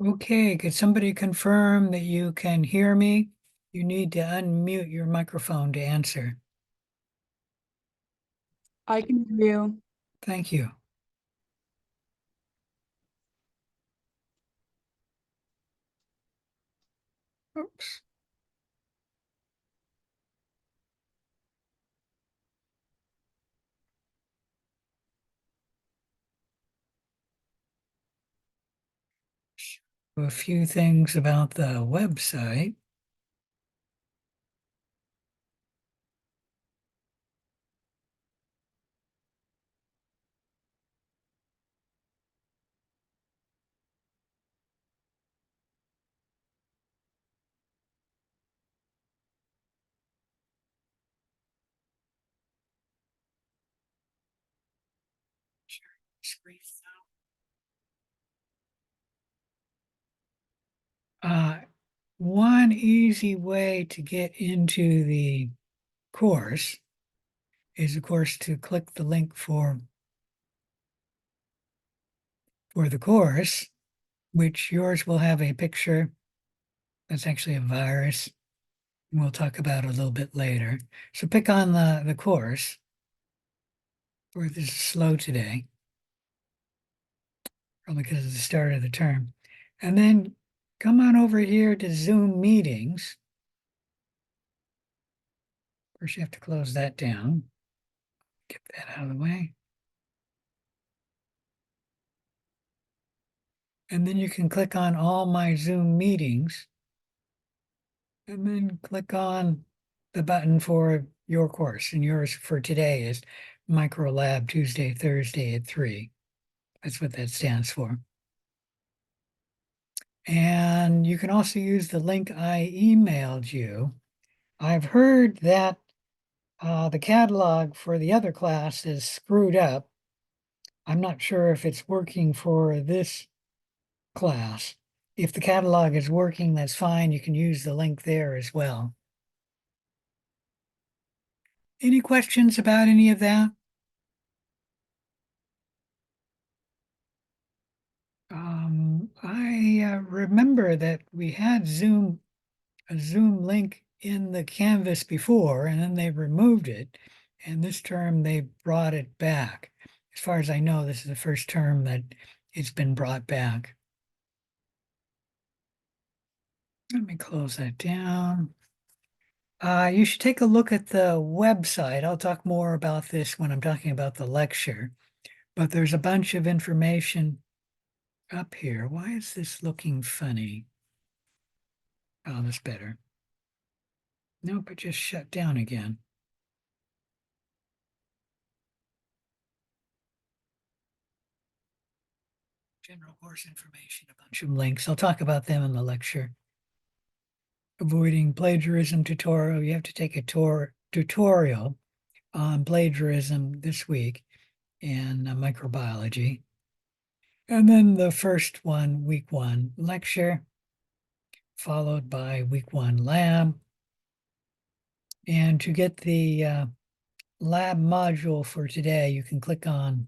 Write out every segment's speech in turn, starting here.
Okay, could somebody confirm that you can hear me? You need to unmute your microphone to answer. I can hear you. Thank you. Oops. A few things about the website. Uh, One easy way to get into the course is, of course, to click the link for the course, which yours will have a picture. That's actually a virus. We'll talk about it a little bit later. So pick on the course, or this is slow today, probably because of the start of the term. And then come on over here to Zoom meetings. First, you have to close that down. Get that out of the way. And then you can click on all my Zoom meetings. And then click on the button for your course. And yours for today is microLab Tuesday, Thursday at 3. That's what that stands for. And you can also use the link I emailed you. I've heard that the catalog for the other class is screwed up. I'm not sure if it's working for this class. If the catalog is working, that's fine. You can use the link there as well. Any questions about any of that? I remember that we had a Zoom link in the Canvas before, and then they removed it. And this term they brought it back. As far as I know, this is the first term that it's been brought back. Let me close that down. You should take a look at the website. I'll talk more about this when I'm talking about the lecture, but there's a bunch of information up here. Why is this looking funny? Oh, that's better. Nope, it just shut down again. General course information, a bunch of links. I'll talk about them in the lecture. Avoiding plagiarism tutorial. You have to take a tutorial on plagiarism this week in microbiology. And then the first one, week 1 lecture, followed by week 1 lab. And to get the lab module for today, you can click on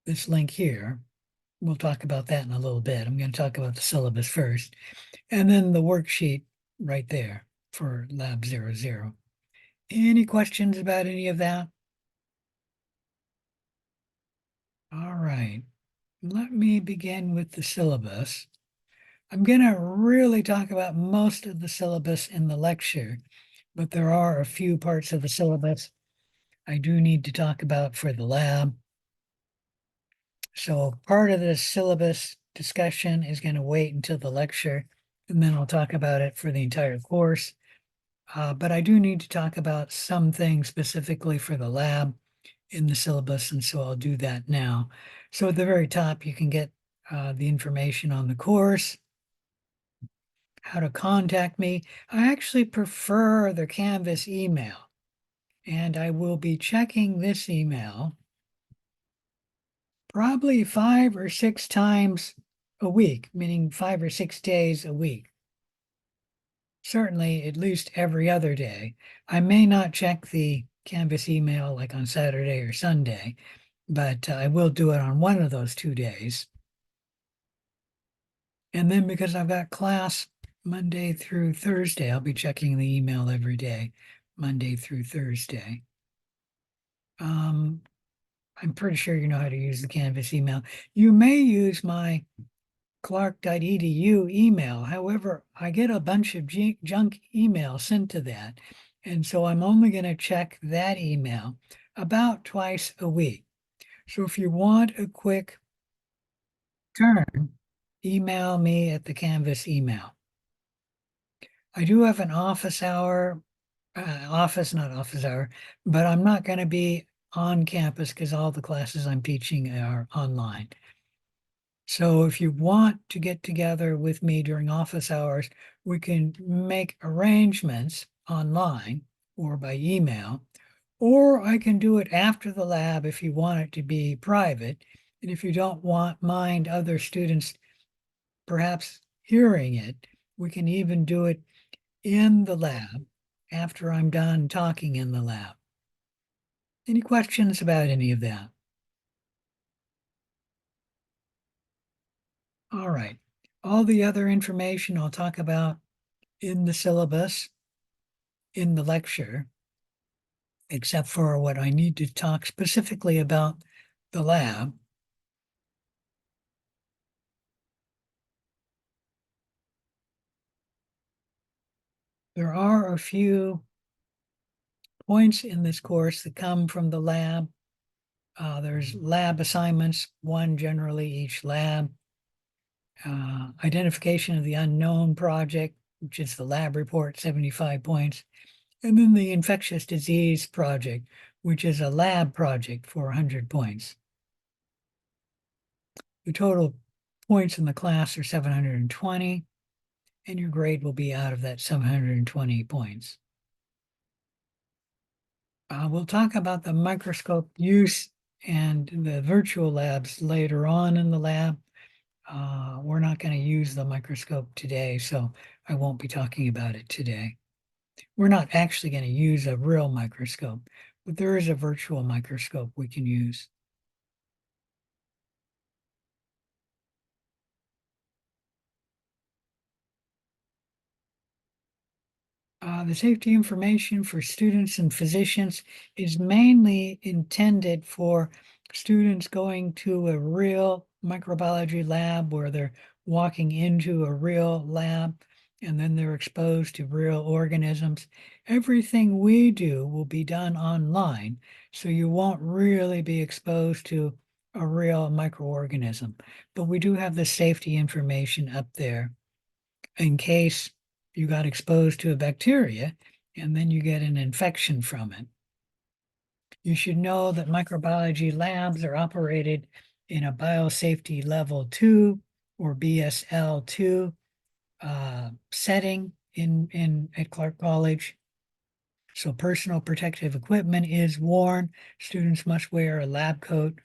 this link here. We'll talk about that in a little bit. I'm going to talk about the syllabus first. And then the worksheet right there for lab 00. Any questions about any of that? All right. Let me begin with the syllabus. I'm going to really talk about most of the syllabus in the lecture, but there are a few parts of the syllabus I do need to talk about for the lab. So part of the syllabus discussion is going to wait until the lecture, and then I'll talk about it for the entire course. But I do need to talk about some things specifically for the lab in the syllabus, and so I'll do that now. So at the very top, you can get the information on the course, how to contact me. I actually prefer the Canvas email, and I will be checking this email probably 5 or 6 times a week, meaning 5 or 6 days a week. Certainly at least every other day. I may not check the Canvas email like on Saturday or Sunday, but I will do it on one of those 2 days. And then because I've got class Monday through Thursday, I'll be checking the email every day, Monday through Thursday. I'm pretty sure you know how to use the Canvas email. You may use my clark.edu email. However, I get a bunch of junk email sent to that. And so I'm only going to check that email about twice a week. So if you want a quick turn, email me at the Canvas email. I do have an office hour, not office hour, but I'm not going to be on campus because all the classes I'm teaching are online. So if you want to get together with me during office hours, we can make arrangements online or by email, or I can do it after the lab if you want it to be private. And if you don't mind other students perhaps hearing it, we can even do it in the lab after I'm done talking in the lab. Any questions about any of that? All right. All the other information I'll talk about in the syllabus, in the lecture, except for what I need to talk specifically about the lab. There are a few points in this course that come from the lab. There's lab assignments, one generally each lab. Identification of the unknown project, which is the lab report, 75 points. And then the infectious disease project, which is a lab project for 100 points. The total points in the class are 720, and your grade will be out of that 720 points. We'll talk about the microscope use and the virtual labs later on in the lab. We're not going to use the microscope today, so I won't be talking about it today. We're not actually going to use a real microscope, but there is a virtual microscope we can use. The safety information for students and physicians is mainly intended for students going to a real microbiology lab where they're walking into a real lab and then they're exposed to real organisms. Everything we do will be done online, so you won't really be exposed to a real microorganism. But we do have the safety information up there in case you got exposed to a bacteria and then you get an infection from it. You should know that microbiology labs are operated in a biosafety level 2 or BSL2 setting at Clark College. So personal protective equipment is worn. Students must wear a lab coat,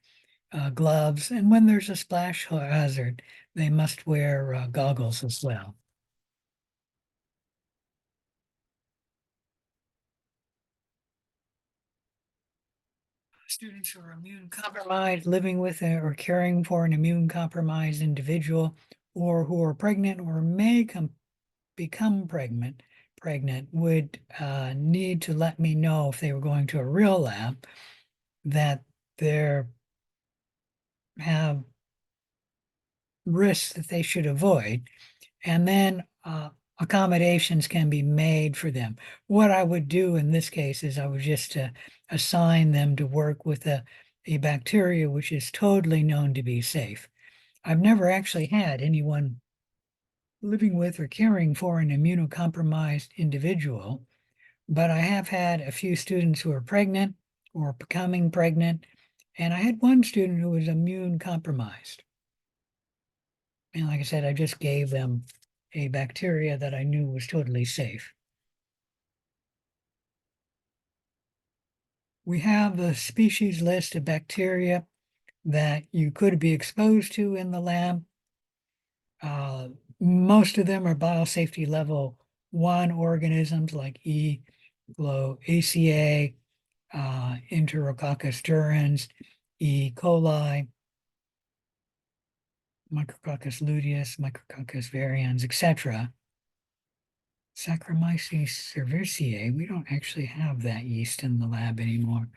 gloves, and when there's a splash hazard, they must wear goggles as well. Students who are immune compromised, living with or caring for an immune compromised individual, or who are pregnant or may become pregnant would need to let me know if they were going to a real lab that they have risks that they should avoid. And then accommodations can be made for them. What I would do in this case is I would just assign them to work with a bacteria which is totally known to be safe. I've never actually had anyone living with or caring for an immunocompromised individual, but I have had a few students who are pregnant or becoming pregnant, and I had one student who was immune compromised. And like I said, I just gave them a bacteria that I knew was totally safe. We have the species list of bacteria that you could be exposed to in the lab. Most of them are biosafety level 1 organisms like ACA, Enterococcus durans, E. coli. Micrococcus luteus, Micrococcus varians, etc. Saccharomyces cerevisiae, we don't actually have that yeast in the lab anymore.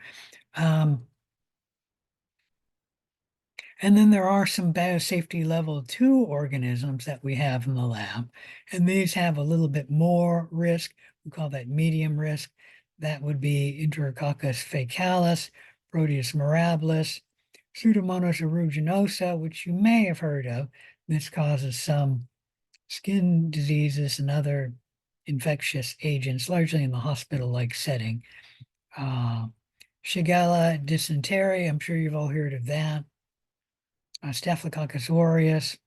And then there are some biosafety level 2 organisms that we have in the lab, and these have a little bit more risk. We call that medium risk. That would be Enterococcus faecalis, Proteus mirabilis, Pseudomonas aeruginosa, which you may have heard of. This causes some skin diseases and other infectious agents, largely in the hospital-like setting. Shigella dysentery, I'm sure you've all heard of that. Staphylococcus aureus,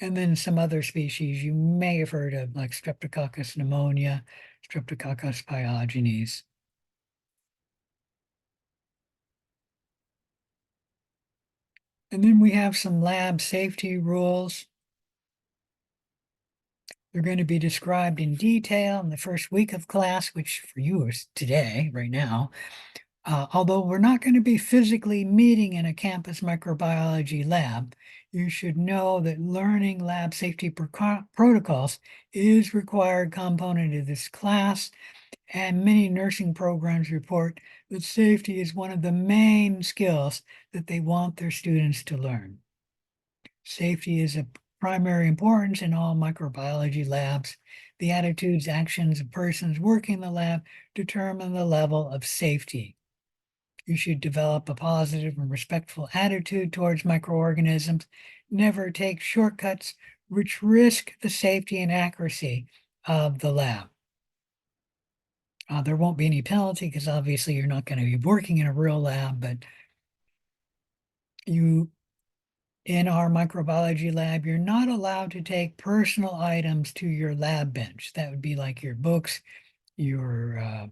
and then some other species you may have heard of, like Streptococcus pneumonia, Streptococcus pyogenes. And then we have some lab safety rules. They're going to be described in detail in the first week of class, which for you is today, right now. Although we're not going to be physically meeting in a campus microbiology lab, you should know that learning lab safety protocols is required component of this class, and many nursing programs report that safety is one of the main skills that they want their students to learn. Safety is of primary importance in all microbiology labs. The attitudes, actions of persons working the lab determine the level of safety. You should develop a positive and respectful attitude towards microorganisms. Never take shortcuts which risk the safety and accuracy of the lab. There won't be any penalty because obviously you're not going to be working in a real lab, but in our microbiology lab, you're not allowed to take personal items to your lab bench. That would be like your books, your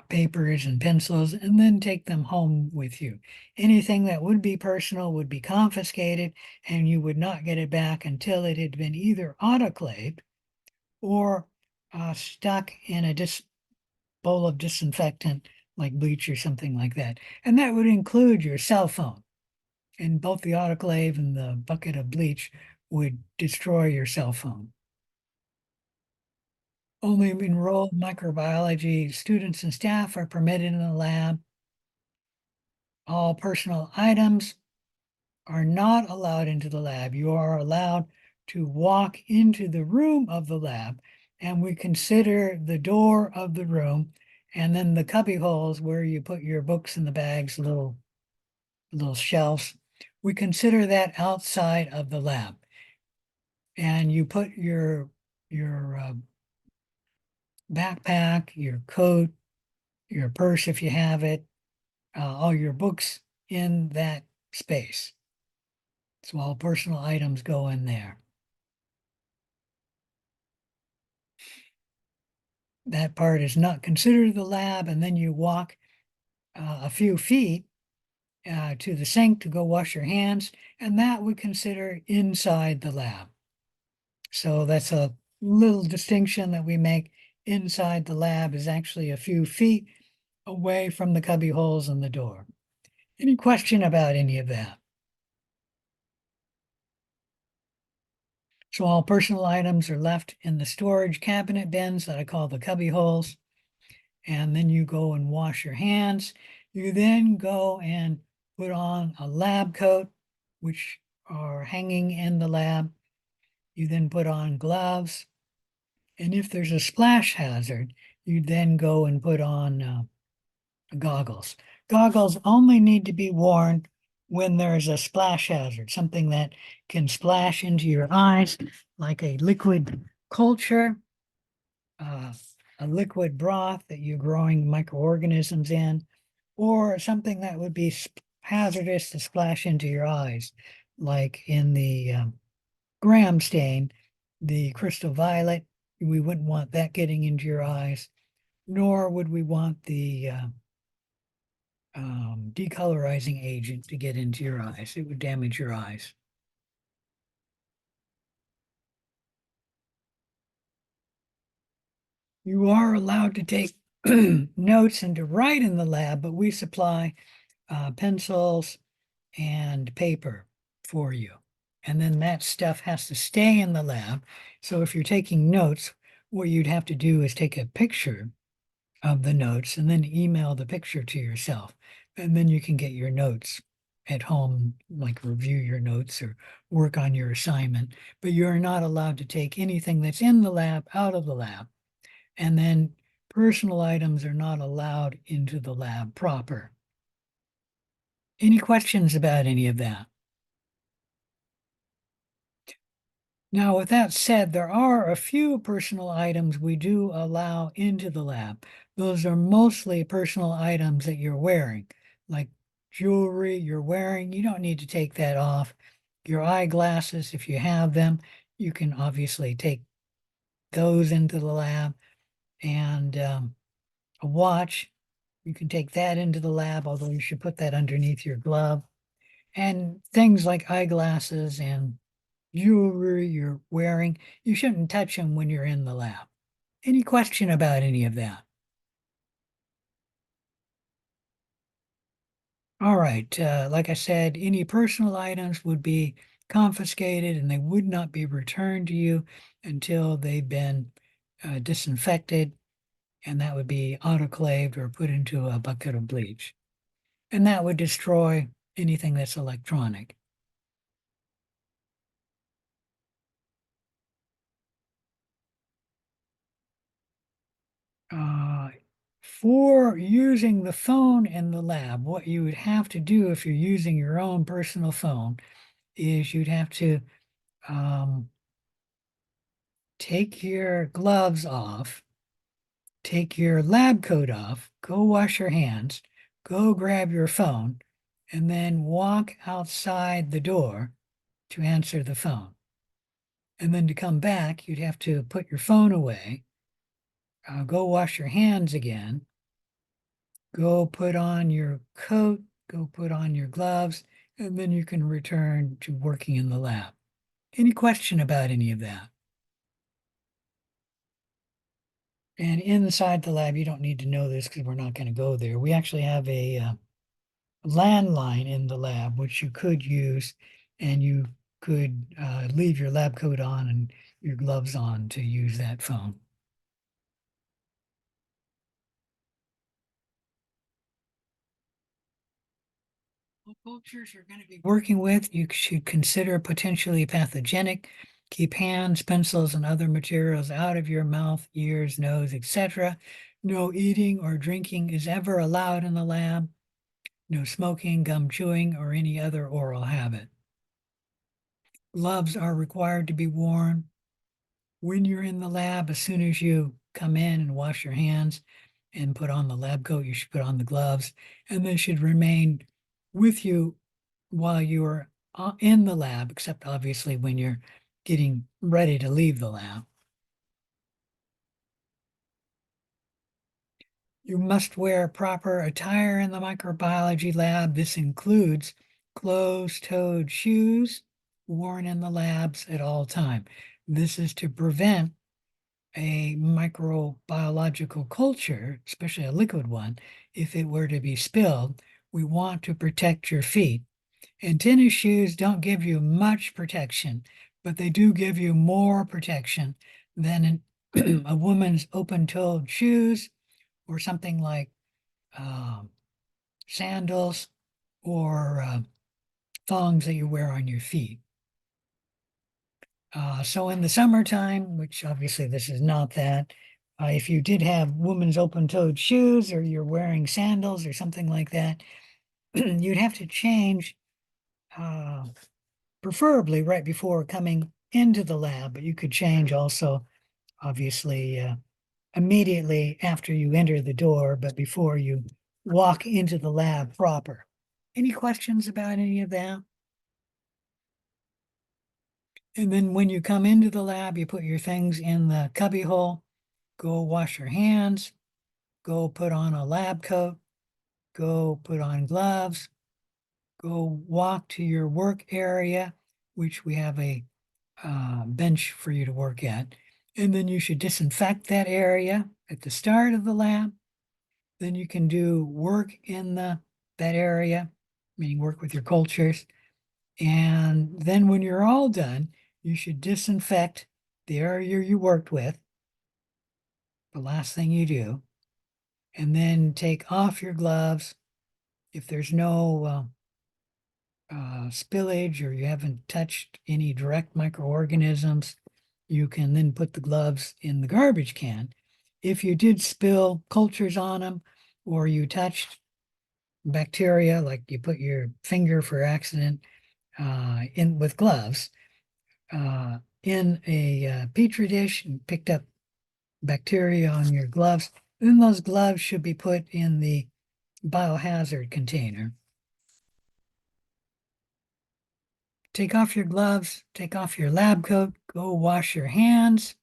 papers and pencils, and then take them home with you. Anything that would be personal would be confiscated, and you would not get it back until it had been either autoclaved or stuck in a bowl of disinfectant like bleach or something like that. And that would include your cell phone. And both the autoclave and the bucket of bleach would destroy your cell phone. Only enrolled microbiology students and staff are permitted in the lab. All personal items are not allowed into the lab. You are allowed to walk into the room of the lab, and we consider the door of the room and then the cubby holes where you put your books in the bags, little shelves. We consider that outside of the lab. And you put your backpack, your coat, your purse if you have it, all your books in that space. So all personal items go in there. That part is not considered the lab, and then you walk a few feet to the sink to go wash your hands, and that we consider inside the lab. So that's a little distinction that we make. Inside the lab is actually a few feet away from the cubby holes in the door. Any question about any of that? So all personal items are left in the storage cabinet bins that I call the cubby holes. And then you go and wash your hands. You then go and put on a lab coat, which are hanging in the lab. You then put on gloves. And if there's a splash hazard, you then go and put on goggles. Goggles only need to be worn when there's a splash hazard, something that can splash into your eyes, like a liquid culture, a liquid broth that you're growing microorganisms in, or something that would be hazardous to splash into your eyes, like in the Gram stain, the crystal violet. We wouldn't want that getting into your eyes, nor would we want the decolorizing agent to get into your eyes. It would damage your eyes. You are allowed to take notes and to write in the lab, but we supply pencils and paper for you. And then that stuff has to stay in the lab. So if you're taking notes, what you'd have to do is take a picture of the notes and then email the picture to yourself. And then you can get your notes at home, like review your notes or work on your assignment. But you're not allowed to take anything that's in the lab out of the lab. And then personal items are not allowed into the lab proper. Any questions about any of that? Now, with that said, there are a few personal items we do allow into the lab. Those are mostly personal items that you're wearing, like jewelry you're wearing. You don't need to take that off. Your eyeglasses, if you have them, you can obviously take those into the lab. And a watch, you can take that into the lab, although you should put that underneath your glove. And things like eyeglasses and jewelry you're wearing, you shouldn't touch them when you're in the lab. Any question about any of that? All right, like I said, any personal items would be confiscated and they would not be returned to you until they've been disinfected, and that would be autoclaved or put into a bucket of bleach. And that would destroy anything that's electronic. Uh, for using the phone in the lab, what you would have to do if you're using your own personal phone is you'd have to um, take your gloves off, take your lab coat off, go wash your hands, go grab your phone, and then walk outside the door to answer the phone. And then to come back, you'd have to put your phone away, go wash your hands again, go put on your coat, go put on your gloves, and then you can return to working in the lab. Any question about any of that? And inside the lab, you don't need to know this because we're not going to go there. We actually have a landline in the lab, which you could use, and you could leave your lab coat on and your gloves on to use that phone. What cultures you're going to be working with, you should consider potentially pathogenic. Keep hands, pencils, and other materials out of your mouth, ears, nose, etc. No eating or drinking is ever allowed in the lab. No smoking, gum chewing, or any other oral habit. Gloves are required to be worn when you're in the lab. As soon as you come in and wash your hands and put on the lab coat, you should put on the gloves, and they should remain with you while you're in the lab, except obviously when you're getting ready to leave the lab. You must wear proper attire in the microbiology lab. This includes closed-toed shoes worn in the labs at all time. This is to prevent a microbiological culture, especially a liquid one. If it were to be spilled, we want to protect your feet. And tennis shoes don't give you much protection, but they do give you more protection than a woman's open-toed shoes or something like um, sandals or thongs that you wear on your feet. So in the summertime, which obviously this is not that, if you did have women's open-toed shoes or you're wearing sandals or something like that, you'd have to change, preferably right before coming into the lab, but you could change also, obviously, immediately after you enter the door, but before you walk into the lab proper. Any questions about any of that? And then when you come into the lab, you put your things in the cubby hole, go wash your hands, go put on a lab coat, go put on gloves, go walk to your work area, which we have a bench for you to work at. And then you should disinfect that area at the start of the lab. Then you can do work in that area, meaning work with your cultures. And then when you're all done, you should disinfect the area you worked with, the last thing you do, and then take off your gloves. If there's no spillage or you haven't touched any direct microorganisms, you can then put the gloves in the garbage can. If you did spill cultures on them or you touched bacteria, like you put your finger for accident in with gloves in a petri dish and picked up bacteria on your gloves, then those gloves should be put in the biohazard container. Take off your gloves, take off your lab coat, go wash your hands,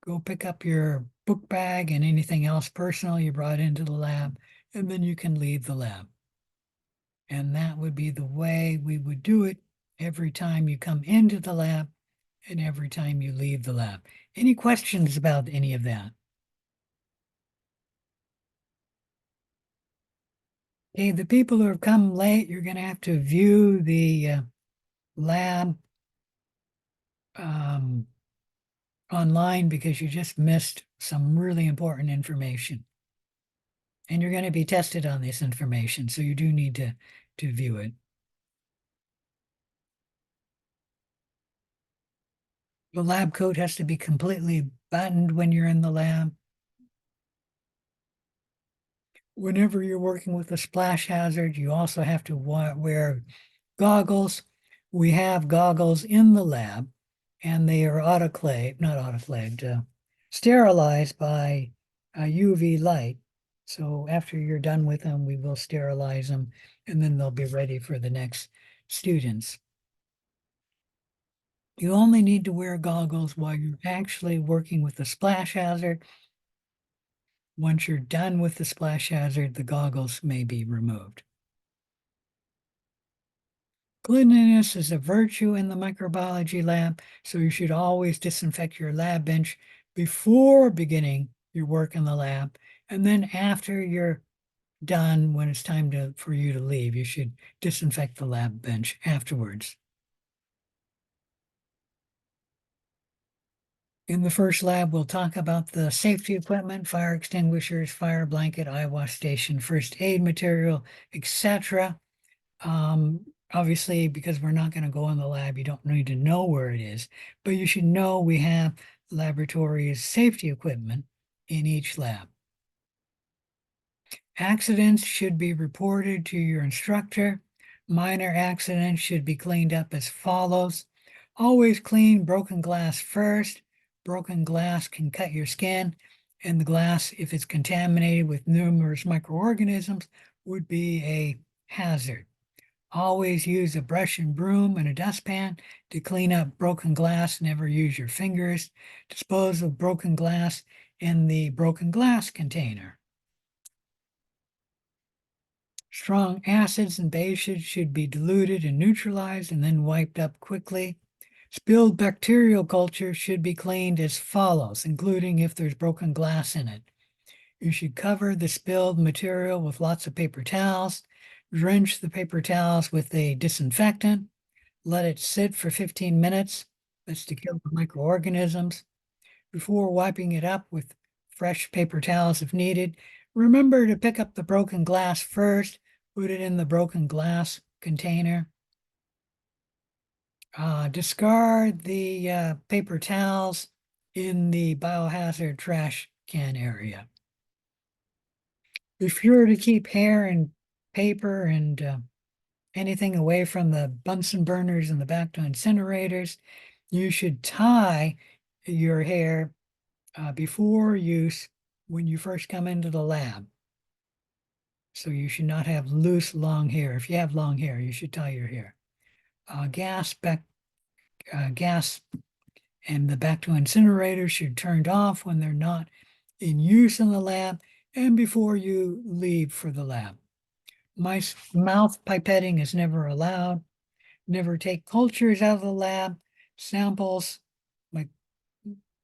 go pick up your book bag and anything else personal you brought into the lab, and then you can leave the lab. And that would be the way we would do it every time you come into the lab and every time you leave the lab. Any questions about any of that? Okay, the people who have come late, you're going to have to view the lab um, online because you just missed some really important information. And you're going to be tested on this information, so you do need to view it. The lab coat has to be completely buttoned when you're in the lab. Whenever you're working with a splash hazard, you also have to wear goggles. We have goggles in the lab, and they are not autoclaved, sterilized by UV light. So after you're done with them, we will sterilize them, and then they'll be ready for the next students. You only need to wear goggles while you're actually working with the splash hazard. Once you're done with the splash hazard, the goggles may be removed. Cleanliness is a virtue in the microbiology lab, so you should always disinfect your lab bench before beginning your work in the lab. And then after you're done, when it's time for you to leave, you should disinfect the lab bench afterwards. In the first lab, we'll talk about the safety equipment, fire extinguishers, fire blanket, eye wash station, first aid material, etc. Obviously, because we're not going to go in the lab, you don't need to know where it is, but you should know we have laboratory safety equipment in each lab. Accidents should be reported to your instructor. Minor accidents should be cleaned up as follows. Always clean broken glass first. Broken glass can cut your skin, and the glass, if it's contaminated with numerous microorganisms, would be a hazard. Always use a brush and broom and a dustpan to clean up broken glass. Never use your fingers. Dispose of broken glass in the broken glass container. Strong acids and bases should be diluted and neutralized and then wiped up quickly. Spilled bacterial culture should be cleaned as follows, including if there's broken glass in it. You should cover the spilled material with lots of paper towels. Drench the paper towels with a disinfectant. Let it sit for 15 minutes. That's to kill the microorganisms. Before wiping it up with fresh paper towels if needed, remember to pick up the broken glass first. Put it in the broken glass container. Discard the paper towels in the biohazard trash can area. Be sure to keep hair and paper and anything away from the Bunsen burners in the back to incinerators. You should tie your hair before use when you first come into the lab. So you should not have loose, long hair. If you have long hair, you should tie your hair. Gas and the back to incinerators should be turned off when they're not in use in the lab and before you leave for the lab. Mouth pipetting is never allowed. Never take cultures out of the lab. Samples, like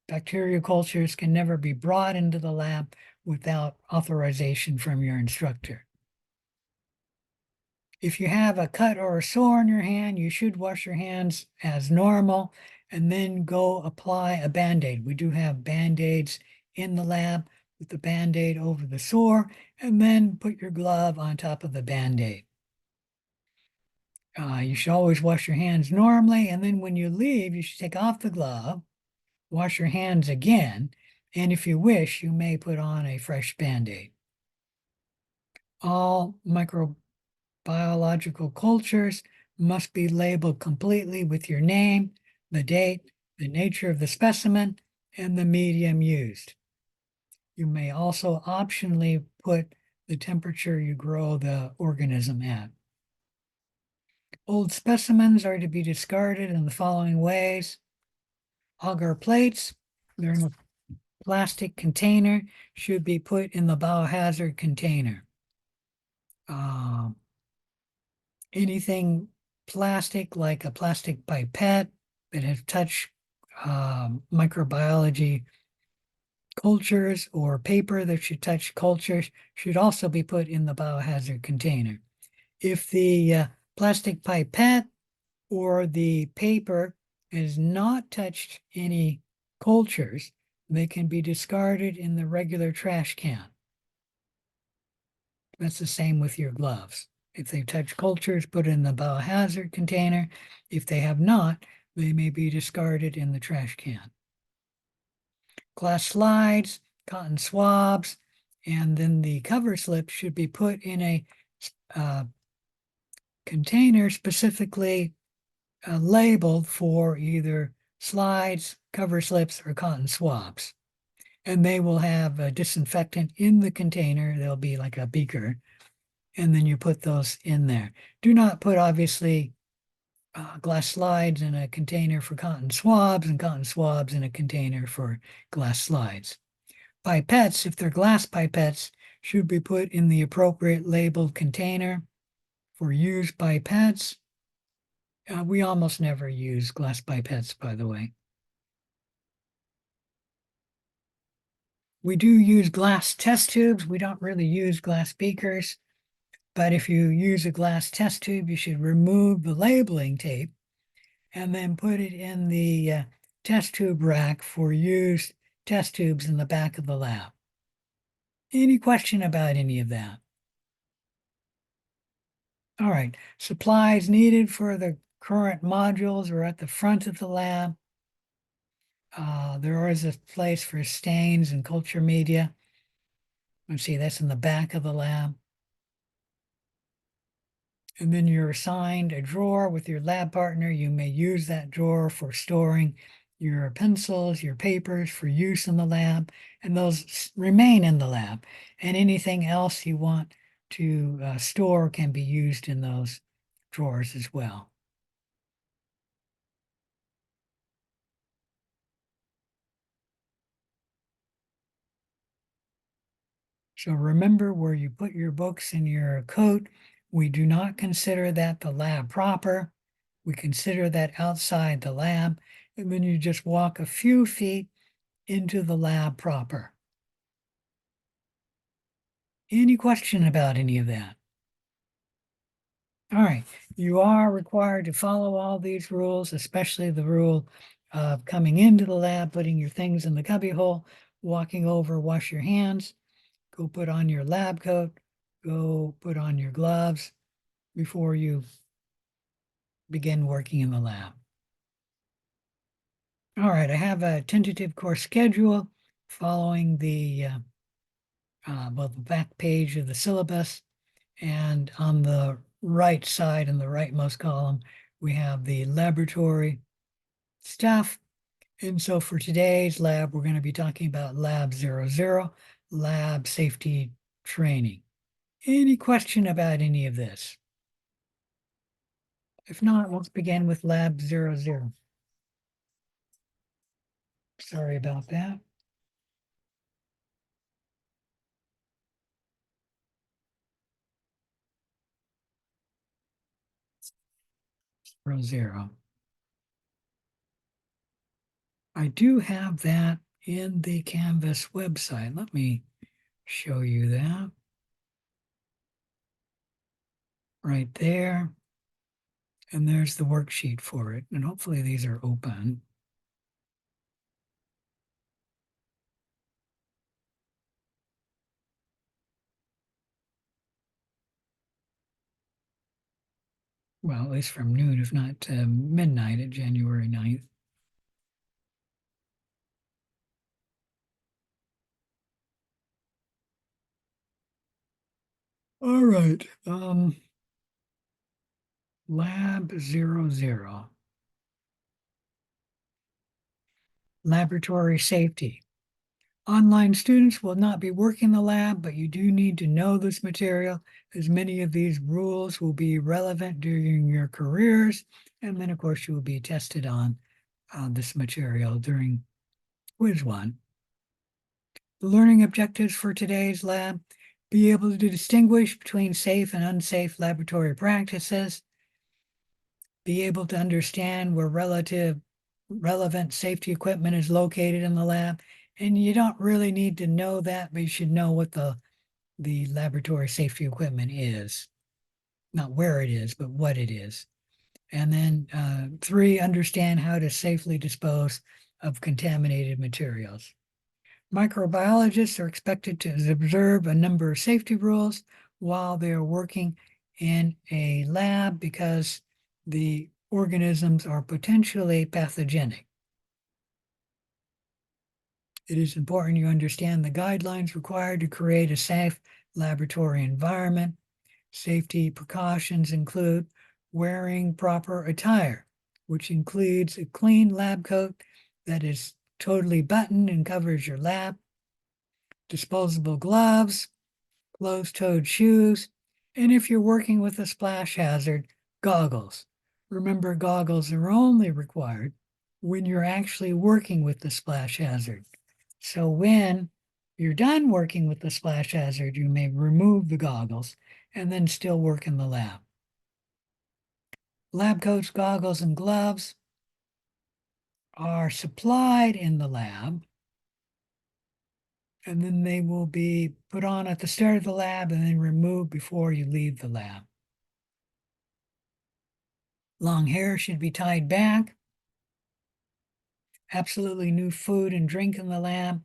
bacterial cultures, can never be brought into the lab without authorization from your instructor. If you have a cut or a sore on your hand, you should wash your hands as normal and then go apply a Band-Aid. We do have Band-Aids in the lab with the Band-Aid over the sore, and then put your glove on top of the Band-Aid. You should always wash your hands normally, and then when you leave, you should take off the glove, wash your hands again, and if you wish, you may put on a fresh Band-Aid. All microbiological cultures must be labeled completely with your name, the date, the nature of the specimen, and the medium used. You may also optionally put the temperature you grow the organism at. Old specimens are to be discarded in the following ways. Agar plates, they're in a plastic container, should be put in the biohazard container. Anything plastic, like a plastic pipette that has touched microbiology cultures, or paper that should touch cultures, should also be put in the biohazard container. If the plastic pipette or the paper has not touched any cultures, they can be discarded in the regular trash can. That's the same with your gloves. If they touch cultures, put in the biohazard container. If they have not, they may be discarded in the trash can. Glass slides, cotton swabs, and then the cover slip should be put in a container specifically labeled for either slides, cover slips, or cotton swabs. And they will have a disinfectant in the container. There'll be like a beaker, and then you put those in there. Do not put, obviously, glass slides in a container for cotton swabs and cotton swabs in a container for glass slides. Pipettes, if they're glass pipettes, should be put in the appropriate labeled container for used pipettes. We almost never use glass pipettes, by the way. We do use glass test tubes. We don't really use glass beakers. But if you use a glass test tube, you should remove the labeling tape and then put it in the test tube rack for used test tubes in the back of the lab. Any question about any of that? All right, supplies needed for the current modules are at the front of the lab. There is a place for stains and culture media. Let's see, that's in the back of the lab. And then you're assigned a drawer with your lab partner. You may use that drawer for storing your pencils, your papers for use in the lab, and those remain in the lab. And anything else you want to store can be used in those drawers as well. So remember, where you put your books in your coat, we do not consider that the lab proper. We consider that outside the lab, and then you just walk a few feet into the lab proper. Any question about any of that? All right, you are required to follow all these rules, especially the rule of coming into the lab, putting your things in the cubby hole, walking over, wash your hands, go put on your lab coat, go put on your gloves before you begin working in the lab. All right, I have a tentative course schedule following the the back page of the syllabus, and on the right side, in the rightmost column, we have the laboratory stuff. And so for today's lab, we're going to be talking about Lab 00, lab safety training. Any question about any of this? If not, let's begin with Lab 00. Sorry about that. 00. I do have that in the Canvas website. Let me show you that. right there. And there's the worksheet for it. And hopefully these are open. Well, at least from noon, if not midnight at January 9th. All right. Lab 00. Laboratory safety. Online students will not be working the lab, but you do need to know this material, as many of these rules will be relevant during your careers. And then, of course, you will be tested on this material during quiz 1. The learning objectives for today's lab: be able to distinguish between safe and unsafe laboratory practices, be able to understand where relevant safety equipment is located in the lab. And you don't really need to know that, but you should know what the laboratory safety equipment is. Not where it is, but what it is. And then 3, understand how to safely dispose of contaminated materials. Microbiologists are expected to observe a number of safety rules while they are working in a lab because the organisms are potentially pathogenic. It is important you understand the guidelines required to create a safe laboratory environment. Safety precautions include wearing proper attire, which includes a clean lab coat that is totally buttoned and covers your lab, disposable gloves, closed-toed shoes, and if you're working with a splash hazard, goggles. Remember, goggles are only required when you're actually working with the splash hazard. So when you're done working with the splash hazard, you may remove the goggles and then still work in the lab. Lab coats, goggles, and gloves are supplied in the lab, and then they will be put on at the start of the lab and then removed before you leave the lab. Long hair should be tied back. Absolutely no food and drink in the lab.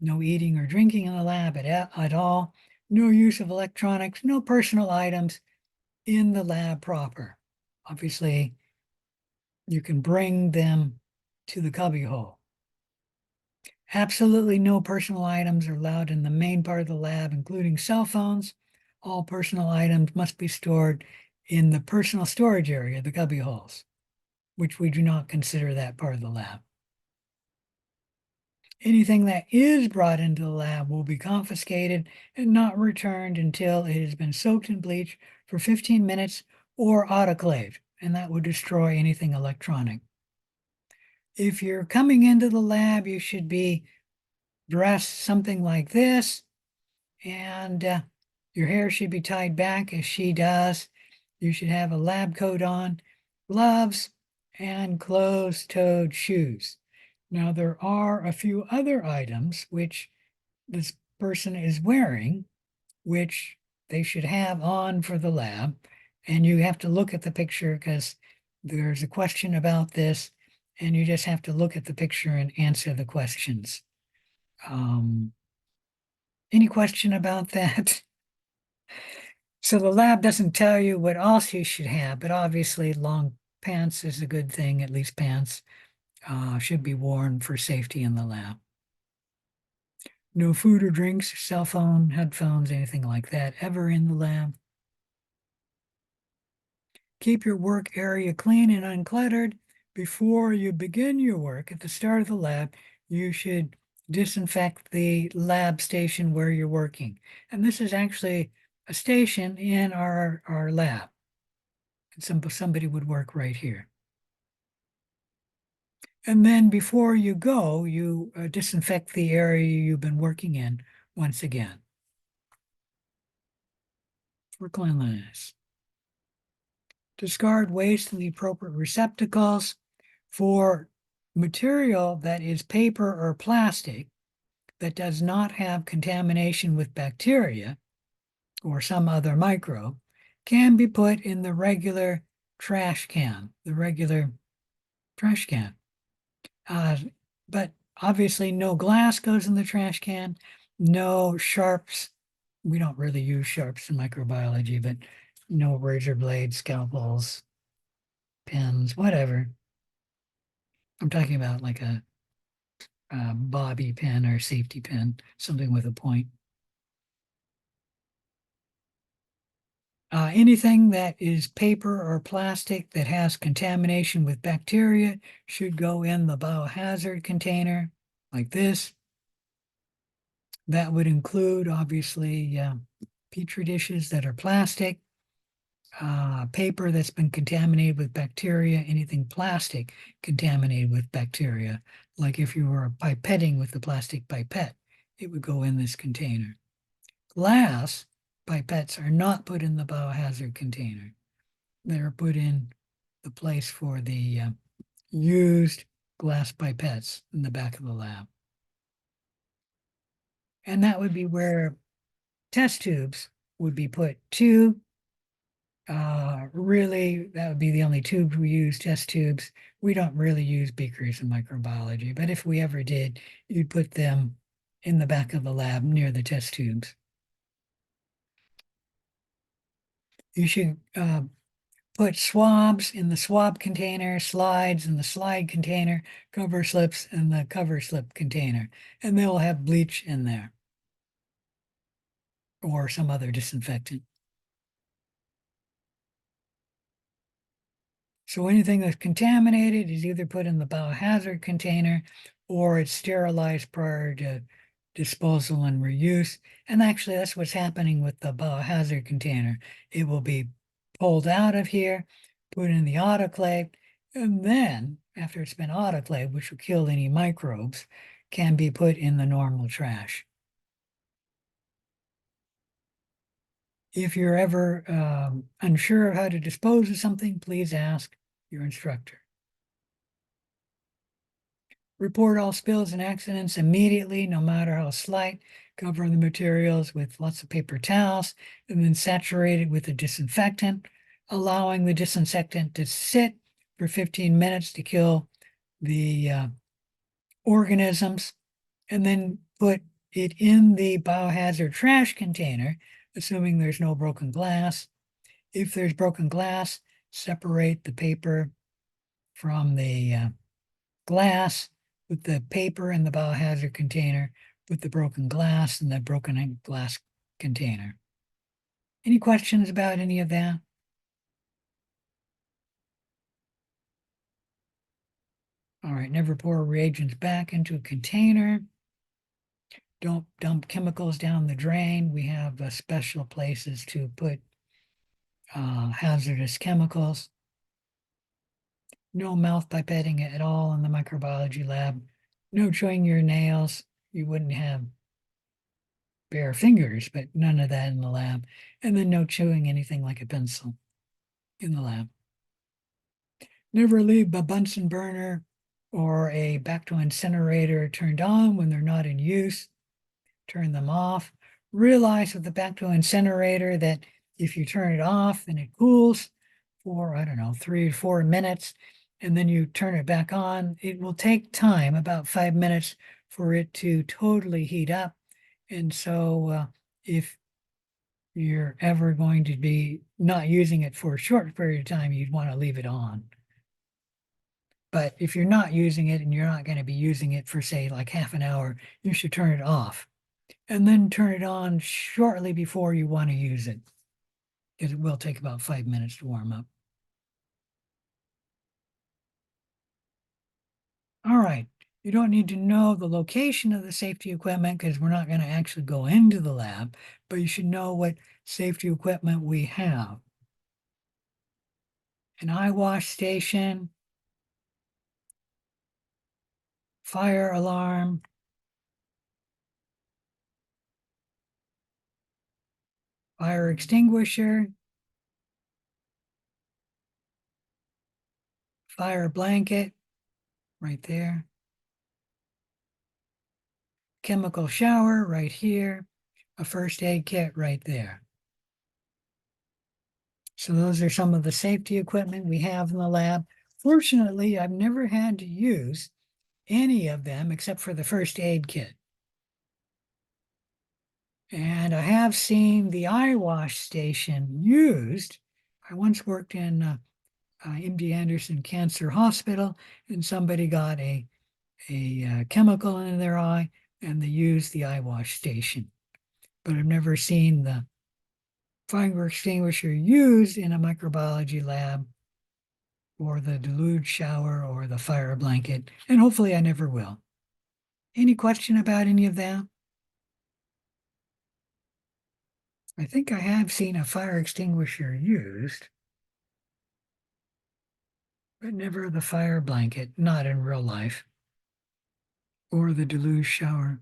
No eating or drinking in the lab at all. No use of electronics, no personal items in the lab proper. Obviously, you can bring them to the cubbyhole. Absolutely no personal items are allowed in the main part of the lab, including cell phones. All personal items must be stored in the personal storage area, the cubbyholes, which we do not consider that part of the lab. Anything that is brought into the lab will be confiscated and not returned until it has been soaked in bleach for 15 minutes or autoclaved, and that would destroy anything electronic. If you're coming into the lab, you should be dressed something like this, and your hair should be tied back as she does. You should have a lab coat on, gloves, and closed-toed shoes. Now, there are a few other items which this person is wearing, which they should have on for the lab. And you have to look at the picture because there's a question about this, and you just have to look at the picture and answer the questions. Any question about that? So the lab doesn't tell you what else you should have, but obviously long pants is a good thing. At least pants should be worn for safety in the lab. No food or drinks, cell phone, headphones, anything like that ever in the lab. Keep your work area clean and uncluttered. Before you begin your work at the start of the lab, you should disinfect the lab station where you're working. And this is actually a station in our lab. Somebody would work right here. And then before you go, you disinfect the area you've been working in once again for cleanliness. Discard waste in the appropriate receptacles. For material that is paper or plastic that does not have contamination with bacteria or some other microbe, can be put in the regular trash can, the regular trash can. But obviously no glass goes in the trash can, no sharps. We don't really use sharps in microbiology, but no razor blades, scalpels, pins, whatever. I'm talking about like a bobby pin or safety pin, something with a point. Anything that is paper or plastic that has contamination with bacteria should go in the biohazard container like this. That would include, obviously, petri dishes that are plastic, paper that's been contaminated with bacteria, anything plastic contaminated with bacteria. Like if you were pipetting with a plastic pipette, it would go in this container. Glass pipettes are not put in the biohazard container. They're put in the place for the used glass pipettes in the back of the lab. And that would be where test tubes would be put to. Really, that would be the only tubes we use, test tubes. We don't really use beakers in microbiology, but if we ever did, you'd put them in the back of the lab near the test tubes. You should put swabs in the swab container, slides in the slide container, cover slips in the cover slip container, and they'll have bleach in there or some other disinfectant. So anything that's contaminated is either put in the biohazard container or it's sterilized prior to disposal and reuse. And actually, that's what's happening with the biohazard container. It will be pulled out of here, put in the autoclave, and then after it's been autoclaved, which will kill any microbes, can be put in the normal trash. If you're ever unsure of how to dispose of something, please ask your instructor. Report all spills and accidents immediately, no matter how slight. Cover the materials with lots of paper towels and then saturate it with a disinfectant, allowing the disinfectant to sit for 15 minutes to kill the organisms, and then put it in the biohazard trash container, assuming there's no broken glass. If there's broken glass, separate the paper from the glass, with the paper in the biohazard container, with the broken glass in the broken glass container. Any questions about any of that? All right, never pour reagents back into a container. Don't dump chemicals down the drain. We have special places to put hazardous chemicals. No mouth pipetting at all in the microbiology lab. No chewing your nails. You wouldn't have bare fingers, but none of that in the lab. And then no chewing anything like a pencil in the lab. Never leave a Bunsen burner or a Bacto incinerator turned on when they're not in use. Turn them off. Realize with the Bacto incinerator that if you turn it off and it cools for, I don't know, 3 or 4 minutes, and then you turn it back on, it will take time, about 5 minutes, for it to totally heat up. And so if you're ever going to be not using it for a short period of time, you'd want to leave it on. But if you're not using it and you're not going to be using it for, say, like half an hour, you should turn it off and then turn it on shortly before you want to use it, because it will take about 5 minutes to warm up. All right. You don't need to know the location of the safety equipment because we're not going to actually go into the lab, but you should know what safety equipment we have. An eye wash station, fire alarm, fire extinguisher, fire blanket, right there. Chemical shower right here, a first aid kit right there. So those are some of the safety equipment we have in the lab. Fortunately, I've never had to use any of them except for the first aid kit. And I have seen the eye wash station used. I once worked in MD Anderson Cancer Hospital, and somebody got a chemical in their eye, and they used the eye wash station. But I've never seen the fire extinguisher used in a microbiology lab, or the deluge shower, or the fire blanket, and hopefully I never will. Any question about any of that? I think I have seen a fire extinguisher used, but never the fire blanket, not in real life, or the deluge shower.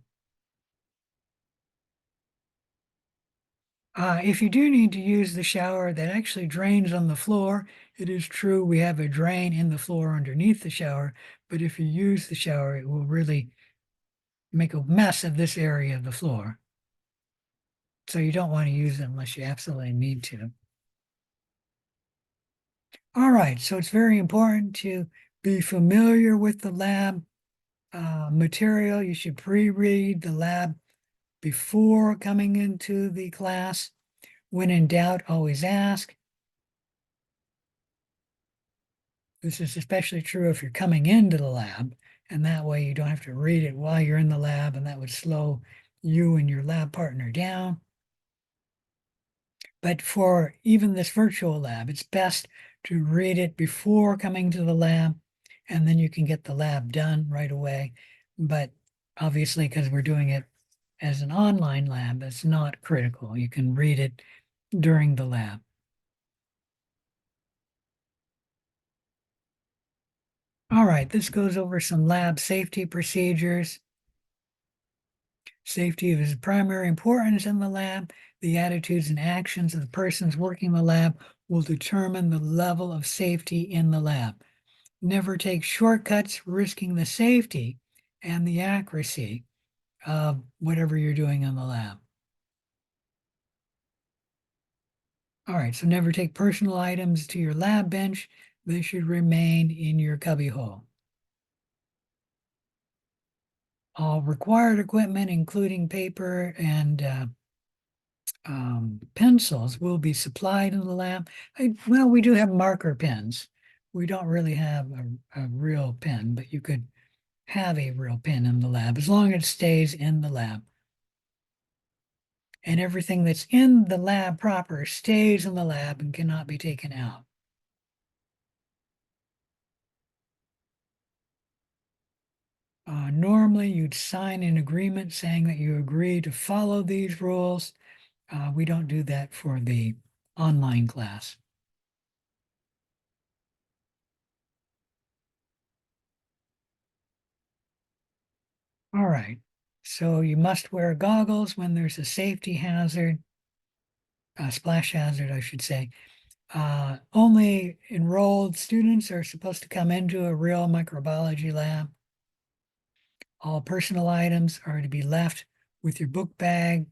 If you do need to use the shower that actually drains on the floor, it is true we have a drain in the floor underneath the shower, but if you use the shower, it will really make a mess of this area of the floor. So you don't want to use it unless you absolutely need to. All right, so it's very important to be familiar with the lab material. You should pre-read the lab before coming into the class. When in doubt, always ask. This is especially true if you're coming into the lab, and that way you don't have to read it while you're in the lab, and that would slow you and your lab partner down. But for even this virtual lab, it's best to read it before coming to the lab, and then you can get the lab done right away. But obviously, because we're doing it as an online lab, it's not critical. You can read it during the lab. All right, this goes over some lab safety procedures. Safety is of primary importance in the lab. The attitudes and actions of the persons working in the lab will determine the level of safety in the lab. Never take shortcuts, risking the safety and the accuracy of whatever you're doing in the lab. All right, so never take personal items to your lab bench. They should remain in your cubbyhole. All required equipment, including paper and pencils, will be supplied in the lab. Well, we do have marker pens. We don't really have a real pen, but you could have a real pen in the lab as long as it stays in the lab. And everything that's in the lab proper stays in the lab and cannot be taken out. Normally, you'd sign an agreement saying that you agree to follow these rules. We don't do that for the online class. All right, so you must wear goggles when there's a safety hazard, a splash hazard, I should say. Only enrolled students are supposed to come into a real microbiology lab. All personal items are to be left with your book bag,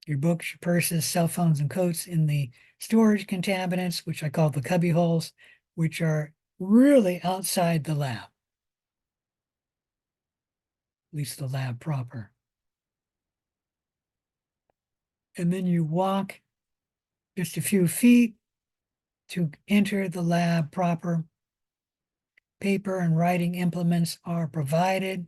your books, your purses, cell phones, and coats in the storage contaminants, which I call the cubby holes, which are really outside the lab, at least the lab proper. And then you walk just a few feet to enter the lab proper. Paper and writing implements are provided.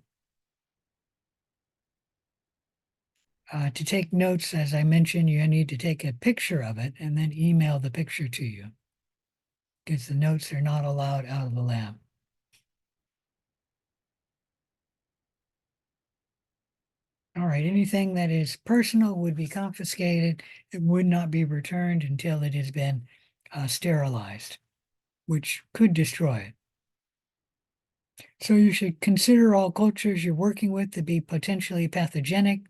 To take notes, as I mentioned, you need to take a picture of it and then email the picture to you, because the notes are not allowed out of the lab. All right, anything that is personal would be confiscated. It would not be returned until it has been sterilized, which could destroy it. So you should consider all cultures you're working with to be potentially pathogenic.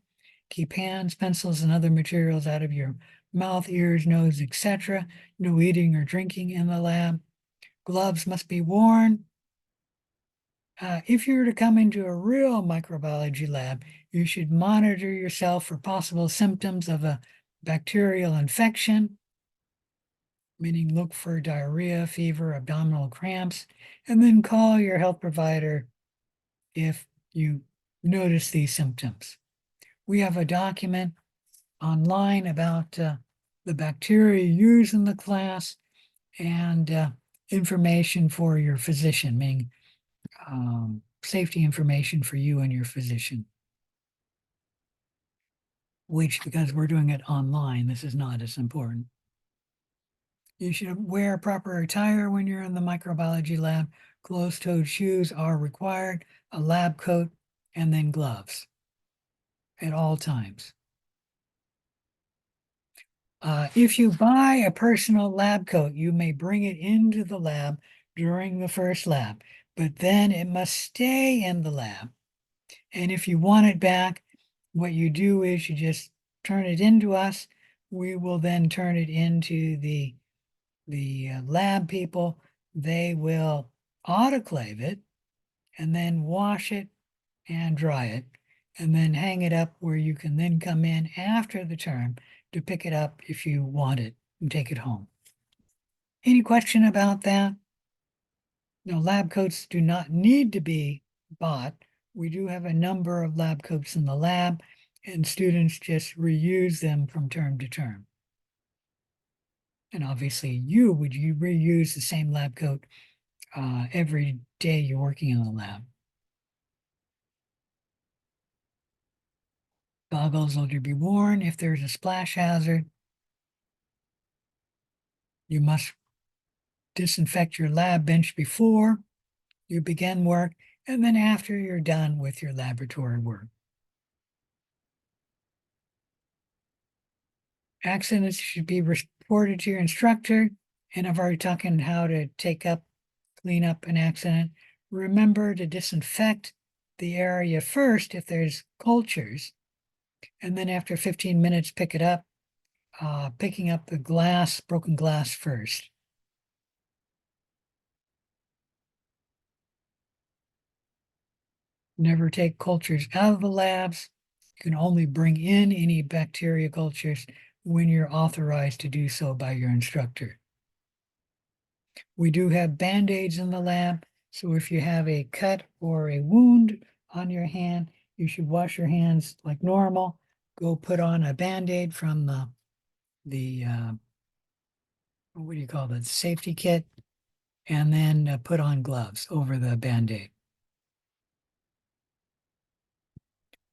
Keep hands, pencils, and other materials out of your mouth, ears, nose, etc. No eating or drinking in the lab. Gloves must be worn. If you were to come into a real microbiology lab, you should monitor yourself for possible symptoms of a bacterial infection, meaning look for diarrhea, fever, abdominal cramps, and then call your health provider if you notice these symptoms. We have a document online about the bacteria used in the class and information for your physician, meaning safety information for you and your physician. Which, because we're doing it online, this is not as important. You should wear proper attire when you're in the microbiology lab. Closed-toed shoes are required, a lab coat, and then gloves at all times. If you buy a personal lab coat, you may bring it into the lab during the first lab, but then it must stay in the lab. And if you want it back, what you do is you just turn it into us. We will then turn it into the lab people. They will autoclave it and then wash it and dry it and then hang it up where you can then come in after the term to pick it up if you want it and take it home. Any question about that? No, lab coats do not need to be bought. We do have a number of lab coats in the lab, and students just reuse them from term to term. And obviously you reuse the same lab coat every day you're working in the lab. Goggles are to be worn if there's a splash hazard. You must disinfect your lab bench before you begin work and then after you're done with your laboratory work. Accidents should be reported to your instructor, and I've already talked about how to clean up an accident. Remember to disinfect the area first if there's cultures, and then after 15 minutes, pick it up, picking up the broken glass first. Never take cultures out of the labs. You can only bring in any bacteria cultures when you're authorized to do so by your instructor. We do have Band-Aids in the lab, so if you have a cut or a wound on your hand, you should wash your hands like normal. Go put on a Band-Aid from the what do you call that, safety kit, and then put on gloves over the Band-Aid.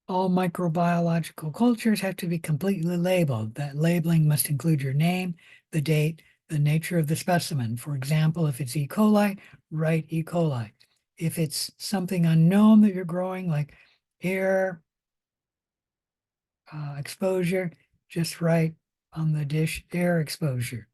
All microbiological cultures have to be completely labeled. That labeling must include your name, the date, the nature of the specimen. For example, if it's E. coli, write E. coli. If it's something unknown that you're growing, like air exposure, just write on the dish air exposure.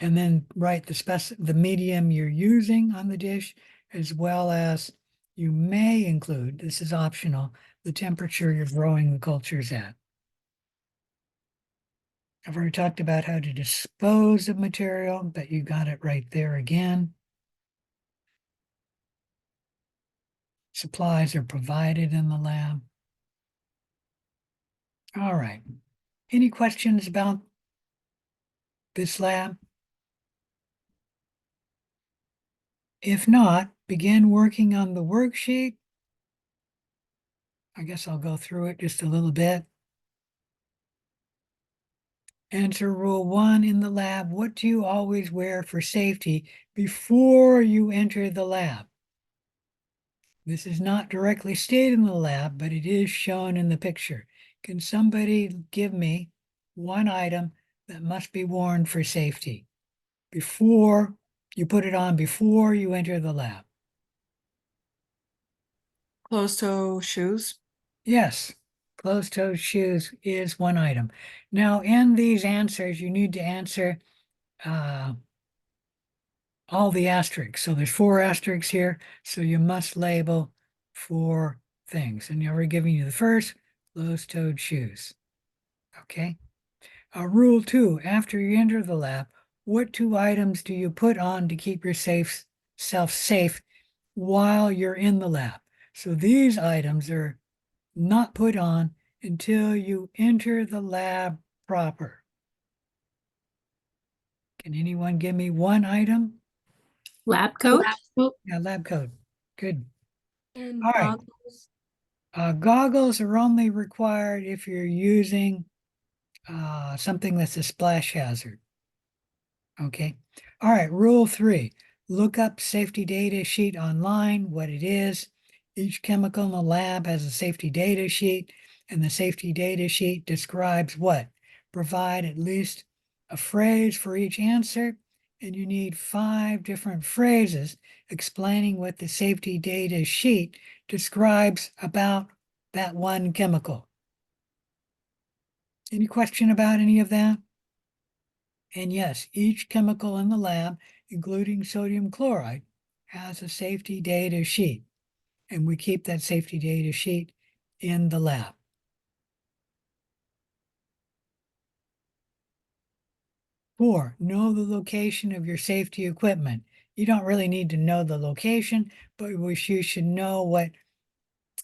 And then write the medium you're using on the dish, as well as you may include, this is optional, the temperature you're growing the cultures at. I've already talked about how to dispose of material, but you got it right there again. Supplies are provided in the lab. All right. Any questions about this lab? If not, begin working on the worksheet. I guess I'll go through it just a little bit. Answer rule 1 in the lab. What do you always wear for safety before you enter the lab? This is not directly stated in the lab, but it is shown in the picture. Can somebody give me one item that must be worn for safety before you put it on, before you enter the lab? Closed-toe shoes. Yes, closed-toed shoes is one item. Now, in these answers, you need to answer all the asterisks. So there's 4 asterisks here, so you must label 4 things. And we're giving you the first, closed-toed shoes. Okay. Rule 2, after you enter the lab, what 2 items do you put on to keep yourself safe while you're in the lab? So these items are not put on until you enter the lab proper. Can anyone give me one item? Lab coat. Yeah, lab coat. Good. And All right. goggles. Goggles are only required if you're using something that's a splash hazard. Okay. All right. Rule 3, look up safety data sheet online, what it is. Each chemical in the lab has a safety data sheet, and the safety data sheet describes what? Provide at least a phrase for each answer, and you need 5 different phrases explaining what the safety data sheet describes about that one chemical. Any question about any of that? And yes, each chemical in the lab, including sodium chloride, has a safety data sheet, and we keep that safety data sheet in the lab. Four, know the location of your safety equipment. You don't really need to know the location, but you should know what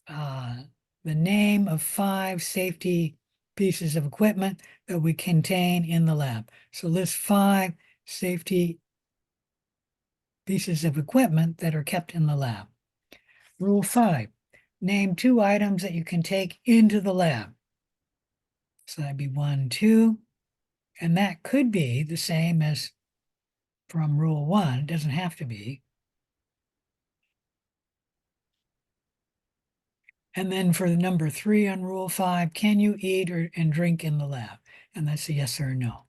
the name of 5 safety pieces of equipment that we contain in the lab. So list 5 safety pieces of equipment that are kept in the lab. Rule 5, name 2 items that you can take into the lab. So that'd be 1, 2, and that could be the same as from rule 1. It doesn't have to be. And then for the number 3 on rule 5, can you eat and drink in the lab? And that's a yes or a no.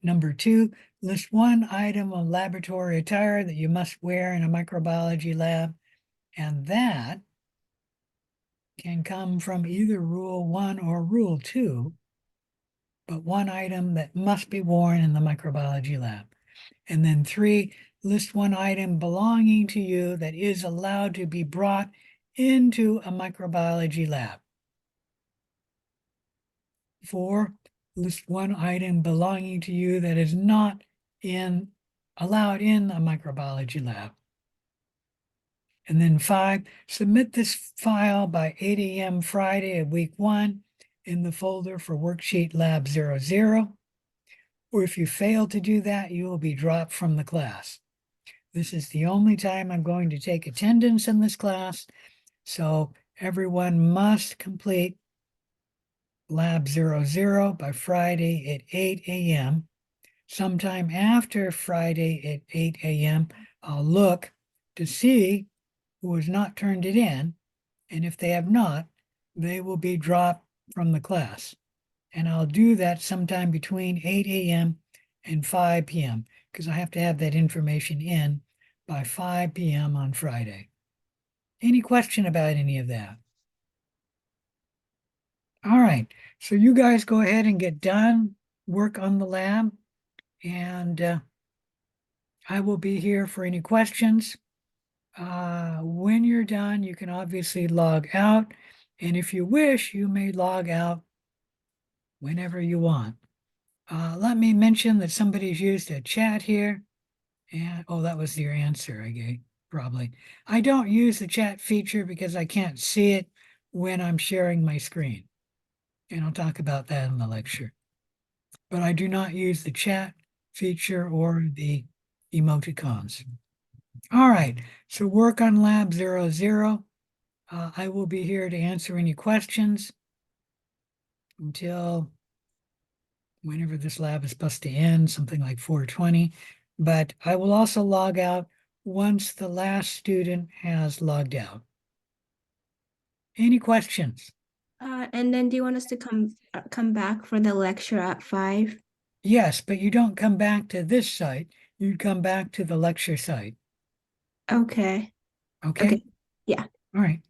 Number 2, list 1 item of laboratory attire that you must wear in a microbiology lab, and that can come from either rule 1 or rule 2, but 1 item that must be worn in the microbiology lab. And then 3, list 1 item belonging to you that is allowed to be brought into a microbiology lab. 4, list 1 item belonging to you that is not allowed in a microbiology lab. And then 5, submit this file by 8 a.m. Friday of week 1 in the folder for worksheet lab 00. Or if you fail to do that, you will be dropped from the class. This is the only time I'm going to take attendance in this class, so everyone must complete lab 00 by Friday at 8 a.m. Sometime after Friday at 8 a.m., I'll look to see who has not turned it in, and if they have not, they will be dropped from the class. And I'll do that sometime between 8 a.m. and 5 p.m. because I have to have that information in by 5 p.m. on Friday. Any question about any of that? All right, so you guys go ahead and get done, work on the lab, and I will be here for any questions. When you're done, you can obviously log out, and if you wish, you may log out whenever you want. Let me mention that somebody's used a chat here. And oh, that was your answer, I gave, probably. I don't use the chat feature because I can't see it when I'm sharing my screen. And I'll talk about that in the lecture. But I do not use the chat feature or the emoticons. All right, so work on lab 00. I will be here to answer any questions until whenever this lab is supposed to end, something like 4:20. But I will also log out once the last student has logged out. Any questions? And then do you want us to come back for the lecture at 5? Yes, but you don't come back to this site. You'd come back to the lecture site. Okay. Okay? Okay. Yeah. All right.